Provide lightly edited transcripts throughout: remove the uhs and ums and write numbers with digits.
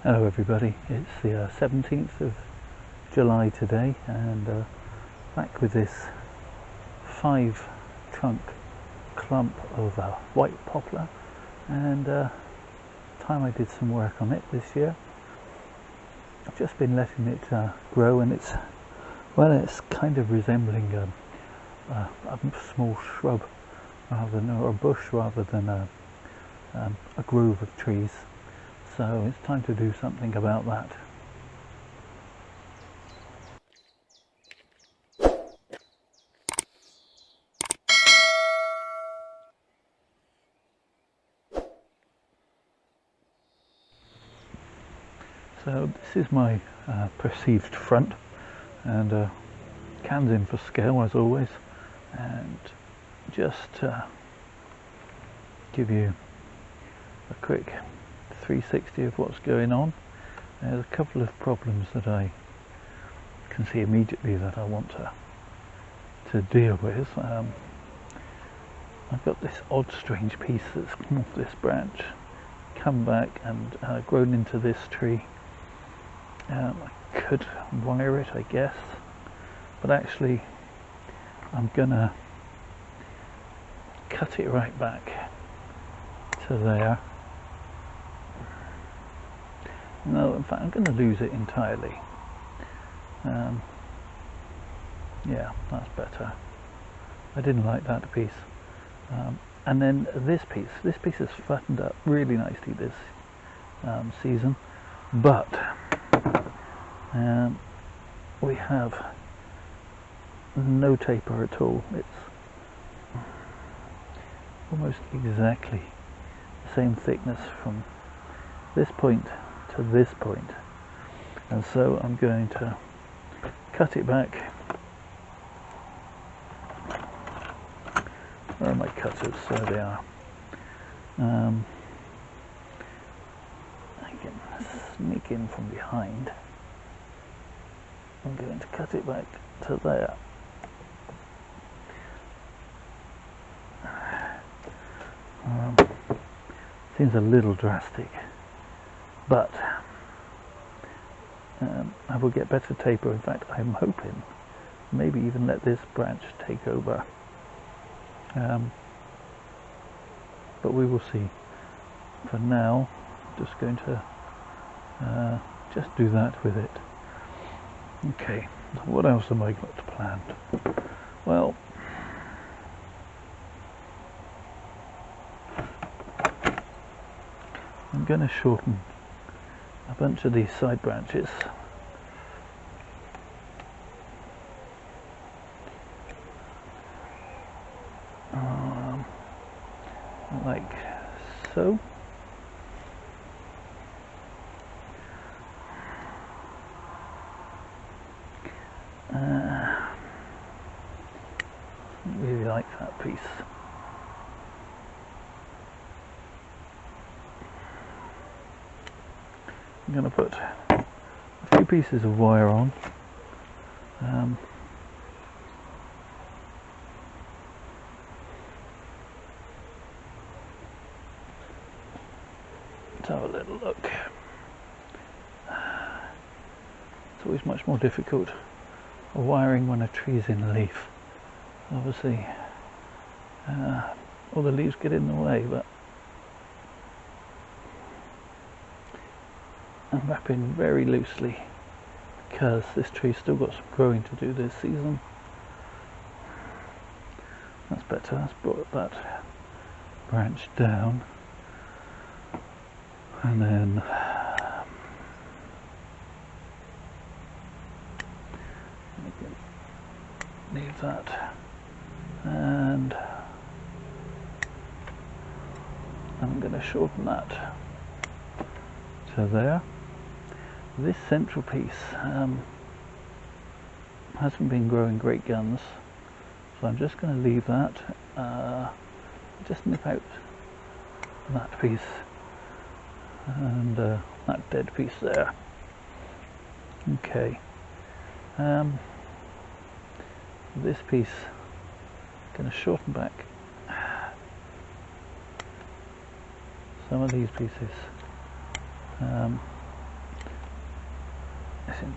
Hello everybody, it's the 17th of July today, and back with this 5 trunk clump of white poplar, and time I did some work on it this year. I've just been letting it grow, and it's kind of resembling a small shrub or a bush rather than a grove of trees. So it's time to do something about that. So this is my perceived front, and cans in for scale as always, and just give you a quick 360 of what's going on. There's a couple of problems that I can see immediately that I want to deal with. I've got this odd strange piece that's come off this branch, come back and grown into this tree. I could wire it, I guess, but actually I'm gonna cut it right back to there. No, in fact I'm going to lose it entirely. Yeah, that's better. I didn't like that piece. And then this piece has flattened up really nicely this season, but we have no taper at all. It's almost exactly the same thickness from this point to this point, and so I'm going to cut it back. Where are my cutters? There they are. I can sneak in from behind. I'm going to cut it back to there. Seems a little drastic, but I will get better taper. In fact, I'm hoping maybe even let this branch take over, but we will see. For now, I'm just going to just do that with it. Okay, what else have I got planned? Well, I'm going to shorten a bunch of these side branches. Like so. I really like that piece. I'm going to put a few pieces of wire on. Let's have a little look. It's always much more difficult wiring when a tree's in leaf. Obviously, all the leaves get in the way, but I'm wrapping very loosely because this tree's still got some growing to do this season. That's better. Let's brought that branch down, and then leave that, and I'm going to shorten that to there. This central piece hasn't been growing great guns, so I'm just going to leave that, just nip out that piece and that dead piece there. Okay, this piece I'm going to shorten back some of these pieces. there seems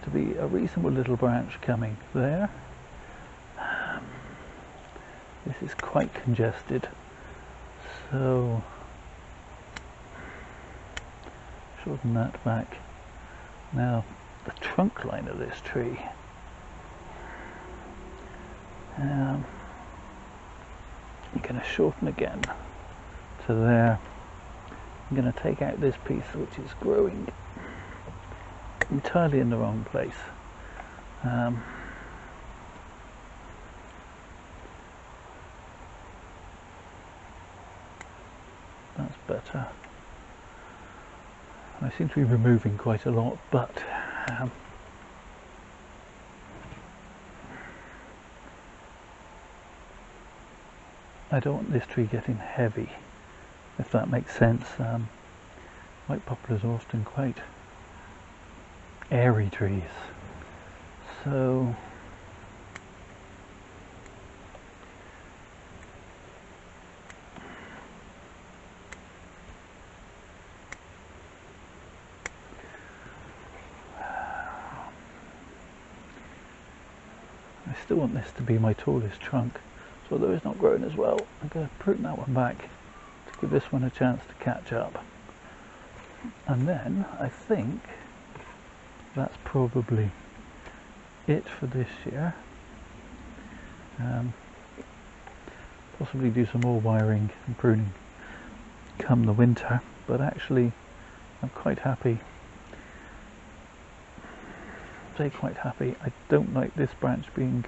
to be a reasonable little branch coming there. This is quite congested, so shorten that back. Now the trunk line of this tree, I'm going to shorten again to there. I'm going to take out this piece which is growing entirely in the wrong place. That's better. I seem to be removing quite a lot, but I don't want this tree getting heavy, if that makes sense. White poplars are often quite airy trees, so I still want this to be my tallest trunk, so although it's not growing as well, I'm going to prune that one back to give this one a chance to catch up. And then I think that's probably it for this year. Possibly do some more wiring and pruning come the winter, but actually I'm quite happy. Quite happy. I don't like this branch being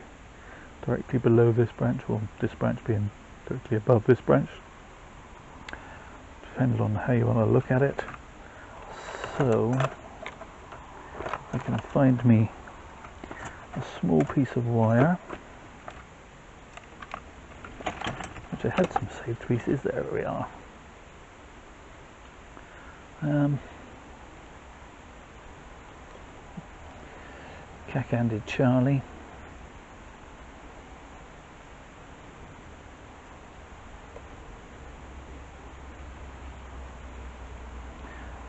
directly below this branch, or this branch being directly above this branch. Depends on how you want to look at it. So I can find me a small piece of wire, which I had some saved pieces. There we are. Cack-handed Charlie.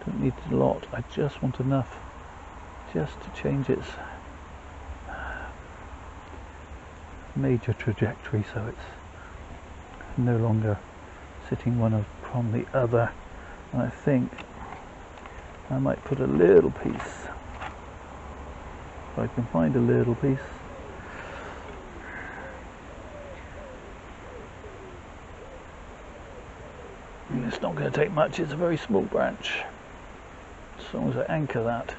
Don't need a lot, I just want enough just to change its major trajectory, so it's no longer sitting one upon the other. And I think I might put a little piece, if I can find a little piece. And it's not going to take much, it's a very small branch, as long as I anchor that.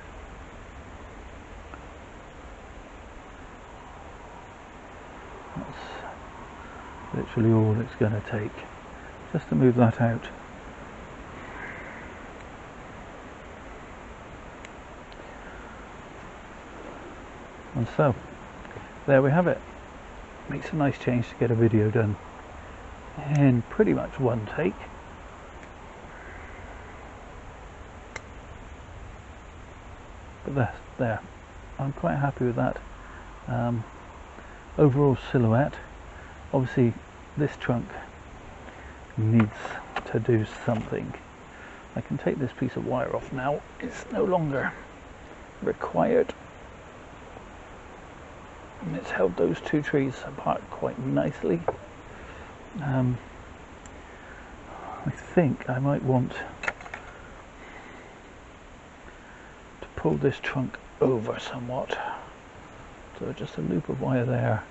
That's literally all it's going to take, just to move that out. And so, there we have it. Makes a nice change to get a video done in pretty much one take. But that's there. I'm quite happy with that. Overall silhouette. Obviously, this trunk needs to do something. I can take this piece of wire off now. It's no longer required. And it's held those two trees apart quite nicely. I think I might want to pull this trunk over somewhat. So just a loop of wire there.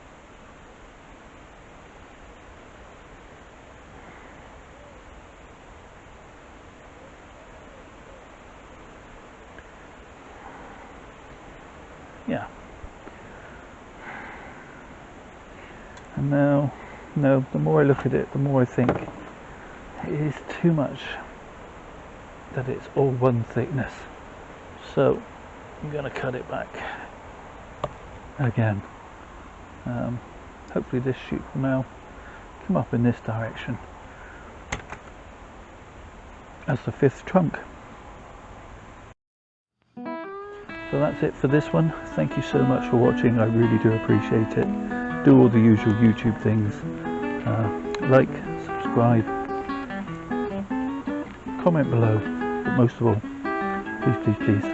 Yeah. And now, no, the more I look at it, the more I think it is too much that it's all one thickness. So I'm going to cut it back again. Hopefully this shoot will now come up in this direction as the fifth trunk. So that's it for this one. Thank you so much for watching. I really do appreciate it. Do all the usual YouTube things. Like, subscribe, comment below, but most of all, please, please, please,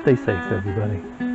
Stay safe, everybody.